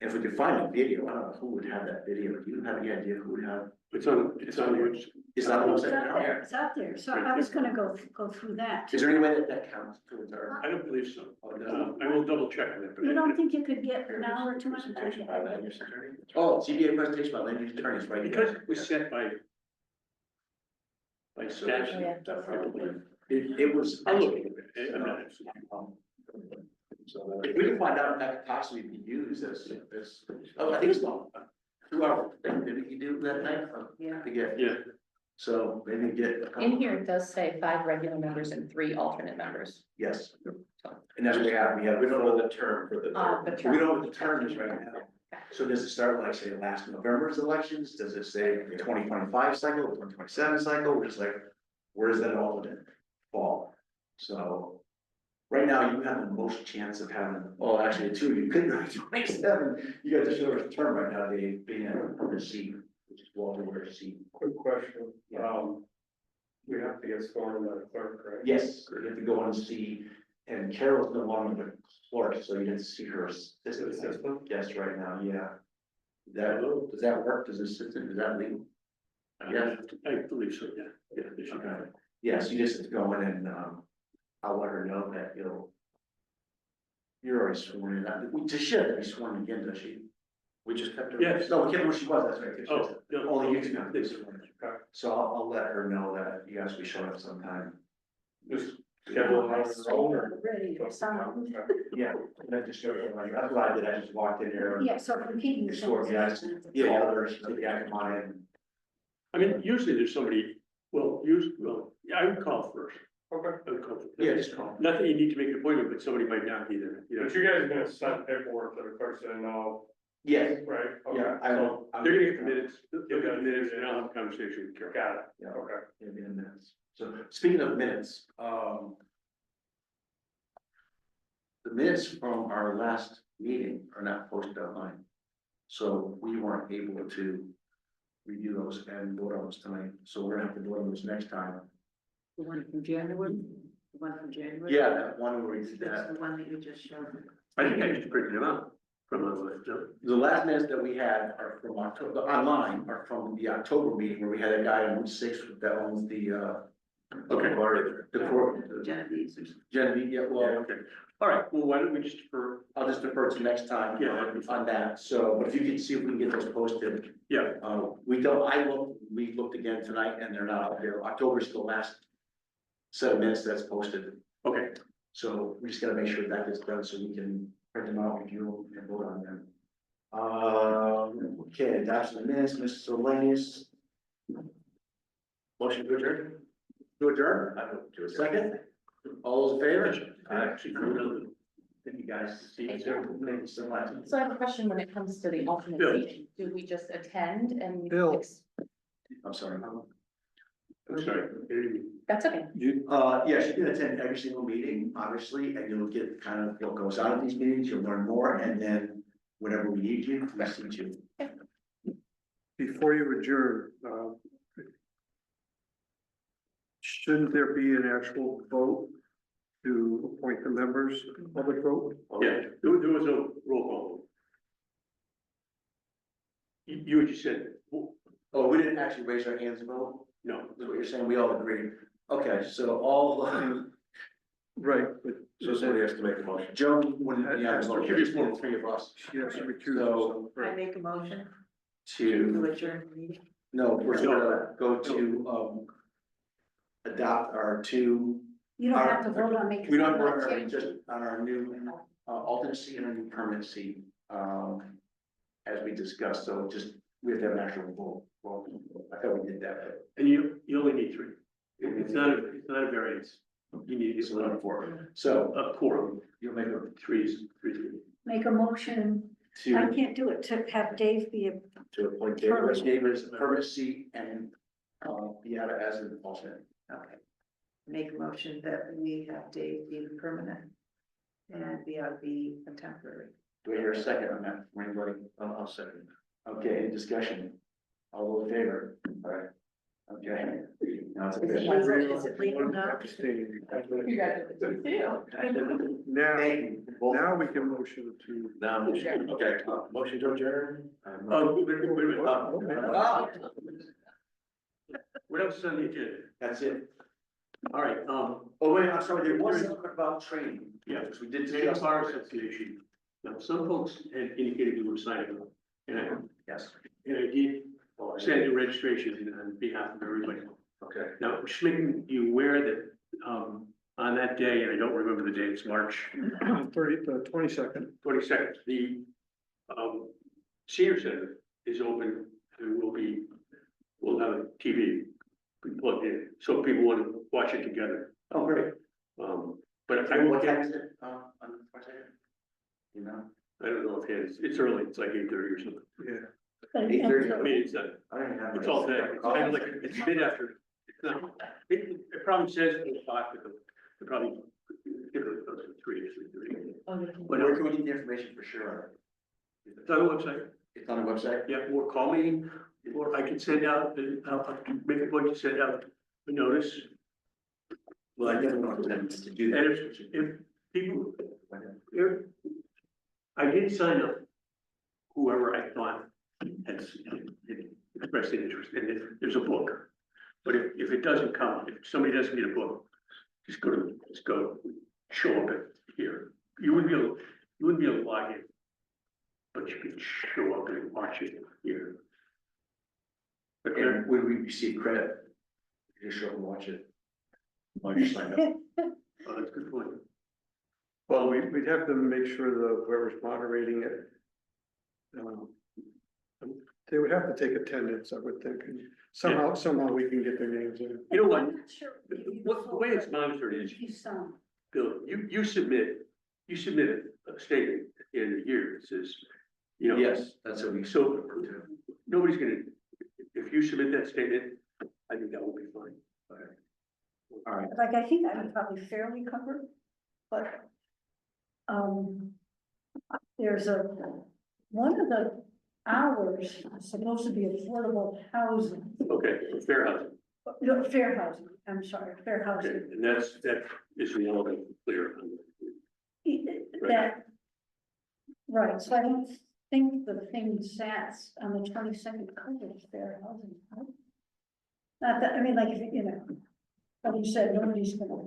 if we could find a video, I don't know who would have that video, do you have any idea who would have? It's on which, Is that It's what's out now? there, it's out there, so I was gonna go through that. Is there any way that that counts towards our? I don't believe so. Oh, no. I will double check on it. but You don't think you could get an hour or two? Presentation by land use attorney. Oh, ZBA presentation by land use attorneys, right? Because it was set by So statute. yeah. that probably. It was. I'll look into it. I'm not- So If we can find out if that could possibly be used as, oh, I think it's about 2 hour thing, did we do that night? Yeah. To get, Yeah, so maybe get. a couple- In here, it does say 5 regular members and 3 alternate members. Yes, and that's what we have, we don't know the term for the. The we know what the term is right now. So does it start like, say, last November's elections? Does it say the 2025 cycle, the 2027 cycle? We're just like, where does that alternate fall? So right now you have the most chance of having, well, actually, the two of you could go to 27. You got the shortest term right now, they being in the seat, which is Walter Ware's seat. Quick question, Yeah. we have to get sworn by the clerk, right? Yes, you have to go and see, and Carol's no longer the clerk, so you get to see her assistant. Yes, right now, yeah. Does that work? Does assistant, is that legal? Yeah. I believe so, yeah. Yeah, they should have Okay. it. Yes, you just have to go in and, I'll let her know that you're already sworn in. She should be sworn again, does she? We just kept her. Yes. No, we can't, where she was, that's right. Oh, no. Only you two have to be sworn in. So I'll let her know that you guys will be showing up sometime. Just schedule I another saw roll or? ready to sign. Yeah, and I just showed her, like, that's what I did, I just walked in there. Yeah, so from keeping. You swore, yeah, I just called her, she said, yeah, I can mind it. I mean, usually there's somebody, yeah, I would call first. Okay. I would call first. Yeah, just call. Not that you need to make an appointment, but somebody might not be there, you know. But you guys are gonna send paperwork to the clerk saying no, Yes, right? Okay. yeah, I will. They're gonna get the minutes, they'll get the minutes, and I'll have a conversation with Carol. Got it, Yeah. okay. It'll be in minutes. So speaking of minutes, the minutes from our last meeting are not posted online. So we weren't able to review those and vote on those tonight. So we're gonna have to vote on those next time. The one from January, the one from January? Yeah, that one where we did That's that. the one that you just showed. I think I just printed them out from The last minutes that we had are from October, online, are from the October meeting where we had a guy on Route 6 that owns the, okay, Genevieve's or Genevieve, yeah, yeah, well, okay. All right, well, why don't we just defer, I'll just defer to next time Yeah, that'd be fine. on that, so, but if you can see if we can get those posted. yeah, We looked again tonight and they're not out there, October's the last 7 minutes that's posted, okay. so we just gotta make sure that gets done so we can print them out, review them, and vote on them. Okay, adoption of minutes, miscellaneous. Motion to adjourn? To adjourn? I don't do a second. All those in favor? I actually wrote on Thank you guys. See you soon. Thank you so much. So I have a question when it comes to the alternate Bill. seating. Do we just attend and? Bill. I'm sorry. I'm sorry. That's okay. Yes, you can attend every single meeting, obviously, and you'll get kind of what goes on at these meetings, you'll learn more, and then whenever we need you, we see you. Before you adjourn, shouldn't there be an actual vote to appoint the members, public vote? Yeah, there was a roll call. You just said, Oh, we didn't actually raise our hands and vote, no, is what you're saying, we all agreed. Okay, so all, Right, but. so somebody has to make a motion. Joan wouldn't be on the motion, Give us it's one. the three of us. She has to recuse So- herself. I make a motion To, to adjourn the meeting. no, we're gonna go to, adopt our two. You don't have to vote on me. 'cause We don't I'm not work, changing. just on our new, alternate seat and a new permanent seat, as we discussed, so just, we have to have an actual vote. Well, I thought we did that, but. and you only need three. It's not a variance. You need It's just 11-4. So a quorum, you'll make a three. Make a motion, I to, can't do it, to have Dave be a, to appoint David, David as a permanent seat and, Beata as an alternate. Okay. Make a motion that we have Dave be the permanent and be out be a temporary. Do I hear a second on that from anybody? I'll second. Okay, any discussion? All those in favor? All right. Okay. Now it's official. Is it legal now? Abstaining. Congratulations. Now, Thank you. Both. now we can motion to. Now, okay, motion to adjourn. Wait a minute. Ah, What else is on the agenda? That's it. All right, Oh, wait, I'm sorry, there was something about training. yeah, Because we did State discuss. Bar Association. Now, some folks had indicated they were signing up, and Yes. I did send the registration on behalf of everybody. Okay. Now, just making you aware that, on that day, and I don't remember the date, it's March 22nd. 22nd, the, senior center is open and we'll have a TV plugged in, so people want to watch it together. Oh, great. But I What won't time get, is it? On the 22nd? You know? I don't know if it's early, it's like 8:30 or something. Yeah. 8:30. I mean, it's not, I don't even have. it's all day, it's kind of like, it's mid after, it's not, it probably says 5, but it probably, typically goes to 3 or 3:30. But where can we get the information for sure? It's on the website, It's on the website? yeah, or call me, or I can send out, I'll make a point to send out a notice. Well, I definitely want to do And that. if people, if, I did sign up whoever I thought had expressed interest, and there's a book. But if it doesn't come, if somebody doesn't get a book, just go, show up at here. You wouldn't be able to log in. But you could show up and watch it here. But And would we receive credit? Just show up and watch it. While you're signed up. oh, that's a good point. Well, we'd have to make sure that whoever's moderating it. They would have to take attendance, I would think, and somehow we can get their names in. You know what? I'm not sure. The way it's monitored is, You sound, Bill, you submit a statement at the end of the year that says, you know. Yes, that's what we. So nobody's gonna, if you submit that statement, I think that will be fine. All right. like, I think I'm probably fairly covered, but, there's one of the hours is supposed to be affordable housing, Okay, fair housing. no, fair housing, I'm sorry, fair Okay, housing. and that is the element clear. That Right, so I don't think the thing sets on the 22nd coverage fair housing. Right? Not that, I mean, like, if you know, like you said, nobody's gonna.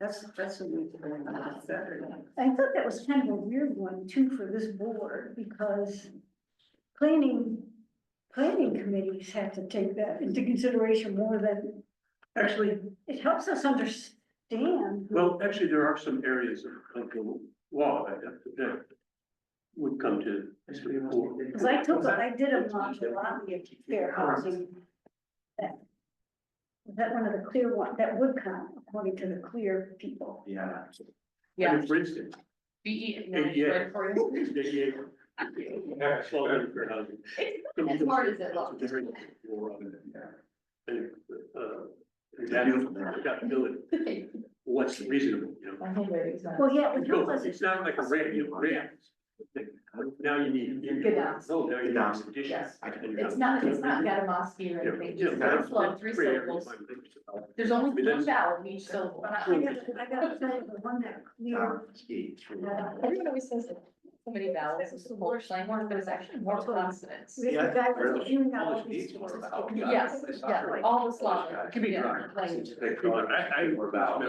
That's a week going on Saturday. I thought that was kind of a weird one too for this board, because planning committees have to take that into consideration more than, Actually, it helps us understand. well, actually, there are some areas of the law that would come to. this before. Cause I did a lobby of fair housing. That one of the clear one, that would count according to the clear people. Yeah. I Yeah. mean, for instance, BE. ADA. for you. Well, then for housing. As hard as it looks. And, adaptability, what's reasonable, you know? Well, yeah, it would help us. It's not like a rant, you rant. Now you need. Get down. No, now you need down. some additions. Yes. And It's not Gatamowski or anything, just Yeah, flow, three great, syllables. everybody. There's only I mean, one that's- vowel in each syllable. But I gotta tell you, the one that clear. Everyone always says that so many vowels is the Polish language, but it's actually more consonants. We have the guy that's doing all of these. Yes, yeah, all the Slavic. It can be dry. yeah, language. I.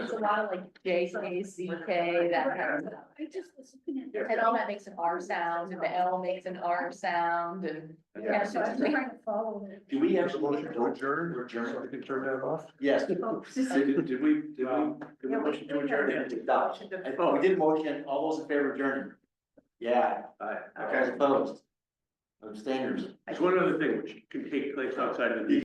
It's a lot of like J, K, C, K, that kind of stuff. I just was looking at. And all that makes an R sound, and the L makes an R sound, and. Yeah, so I'm trying to follow it. Do we actually? Adjourn, Adjourn. so I can turn that off. Yes. Oh, Did we motion to adjourn? Oh, we did motion, all those in favor of adjourning? Yeah, okay, opposed? Abstainers? There's one other thing which can take place outside of the meeting.